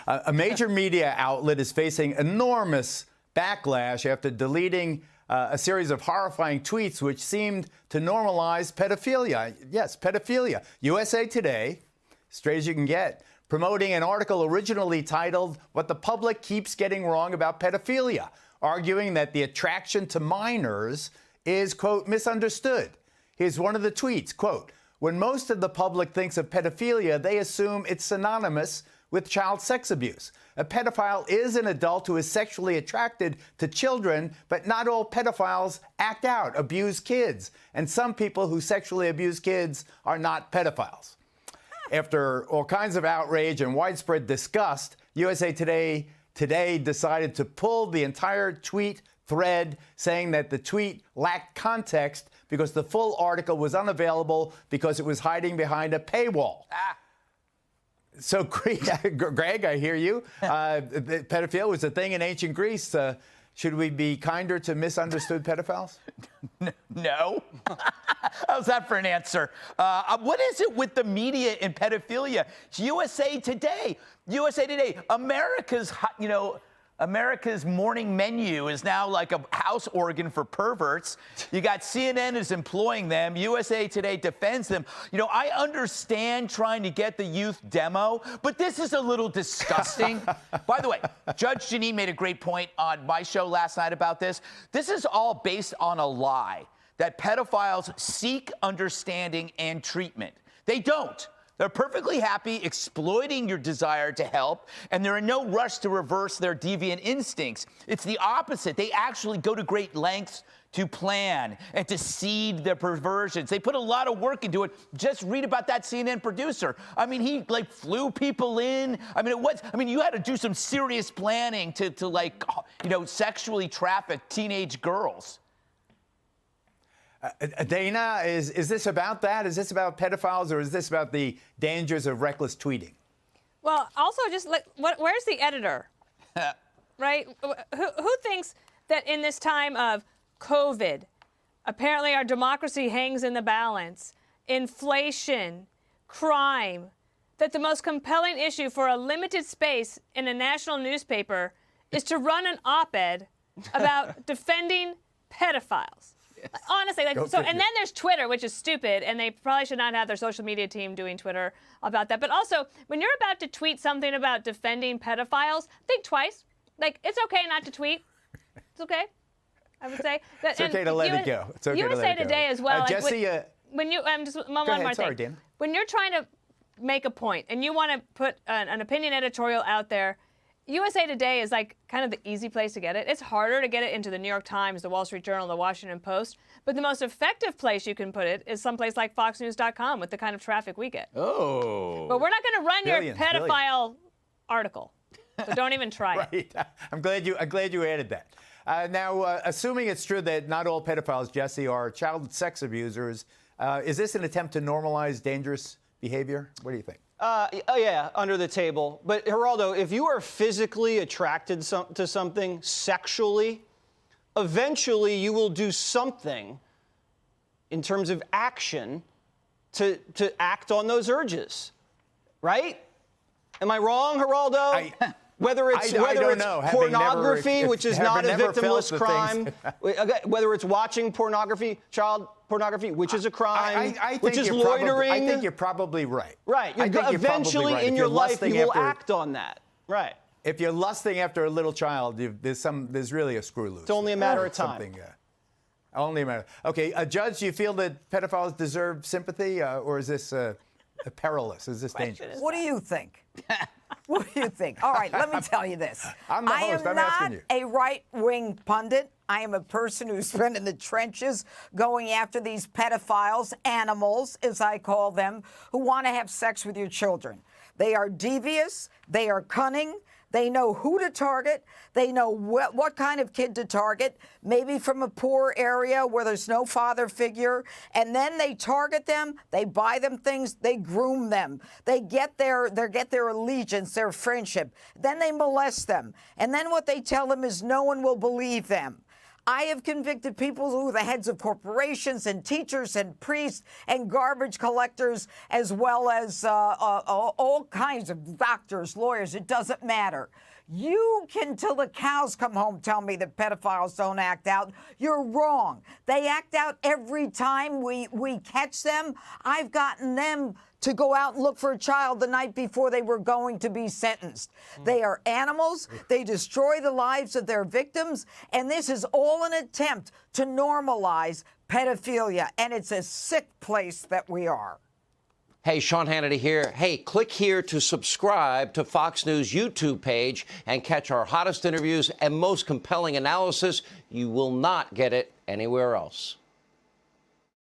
A major media outlet is facing enormous backlash after deleting a series of horrifying tweets which seemed to normalize pedophilia. Yes, pedophilia. USA Today, straight as you can get, promoting an article originally titled "What the Public Keeps Getting Wrong About Pedophilia," arguing that the attraction to minors is, quote, misunderstood. Here's one of the tweets, quote, "When most of the public thinks of pedophilia, they assume it's synonymous with child sex abuse. A pedophile is an adult who is sexually attracted to children, but not all pedophiles act out, abuse kids. And some people who sexually abuse kids are not pedophiles." After all kinds of outrage and widespread disgust, USA Today today decided to pull the entire tweet thread, saying that the tweet lacked context because the full article was unavailable because it was hiding behind a paywall. So, Greg, I hear you. Pedophilia was a thing in ancient Greece. Should we be kinder to misunderstood pedophiles? No. How's that for an answer? What is it with the media and pedophilia? It's USA Today. USA Today. America's morning menu is now like a house organ for perverts. You got CNN is employing them. USA Today defends them. I understand trying to get the youth demo, but this is a little disgusting. By the way, Judge Janine made a great point on my show last night about this. This is all based on a lie that pedophiles seek understanding and treatment. They don't. They're perfectly happy exploiting your desire to help, and they're in no rush to reverse their deviant instincts. It's the opposite. They actually go to great lengths to plan and to seed their perversions. They put a lot of work into it. Just read about that CNN producer. I mean, he flew people in. You had to do some serious planning to sexually traffic teenage girls. Dana, is this about that? Is this about pedophiles, or is this about the dangers of reckless tweeting? Well, also, just where's the editor? Right? Who thinks that in this time of COVID, apparently our democracy hangs in the balance, inflation, crime, that the most compelling issue for a limited space in a national newspaper is to run an op-ed about defending pedophiles? Honestly, and then there's Twitter, which is stupid, and they probably should not have their social media team doing Twitter about that. But also, when you're about to tweet something about defending pedophiles, think twice. It's okay not to tweet. It's okay, I would say. It's okay to let it go. It's okay to let it go. USA Today as well. Jesse, when you, just one more thing. Sorry, Dan. When you're trying to make a point and you want to put an opinion editorial out there, USA Today is kind of the easy place to get it. It's harder to get it into the New York Times, the Wall Street Journal, the Washington Post. But the most effective place you can put it is someplace like FoxNews.com with the kind of traffic we get. Oh. But we're not going to run your pedophile article. So don't even try it. Right. I'm glad you added that. Now, assuming it's true that not all pedophiles, Jesse, are child sex abusers, is this an attempt to normalize dangerous behavior? What do you think? Yeah, under the table. But, Geraldo, if you are physically attracted to something sexually, eventually you will do something in terms of action to act on those urges, right? Am I wrong, Geraldo? Whether it's pornography, which is not a victimless crime, whether it's watching pornography, child pornography, which is a crime, which is loitering. I think you're probably right. Right. Eventually in your life, you will act on that. Right. If you're lusting after a little child, there's really a screw loose. It's only a matter of time. Only a matter. Okay, Judge, do you feel that pedophiles deserve sympathy, or is this perilous? Is this dangerous? What do you think? What do you think? All right, let me tell you this. I'm the host. I'm asking you. I am not a right-wing pundit. I am a person who's been in the trenches going after these pedophiles, animals, as I call them, who want to have sex with your children. They are devious. They are cunning. They know who to target. They know what kind of kid to target, maybe from a poor area where there's no father figure. And then they target them. They buy them things. They groom them. They get their allegiance, their friendship. Then they molest them. And then what they tell them is no one will believe them. I have convicted people who are the heads of corporations and teachers and priests and garbage collectors, as well as all kinds of doctors, lawyers. It doesn't matter. You can, till the cows come home, tell me that pedophiles don't act out. You're wrong. They act out every time we catch them. I've gotten them to go out and look for a child the night before they were going to be sentenced. They are animals. They destroy the lives of their victims. And this is all an attempt to normalize pedophilia. And it's a sick place that we are. Hey, Sean Hannity here. Hey, click here to subscribe to Fox News YouTube page and catch our hottest interviews and most compelling analysis. You will not get it anywhere else.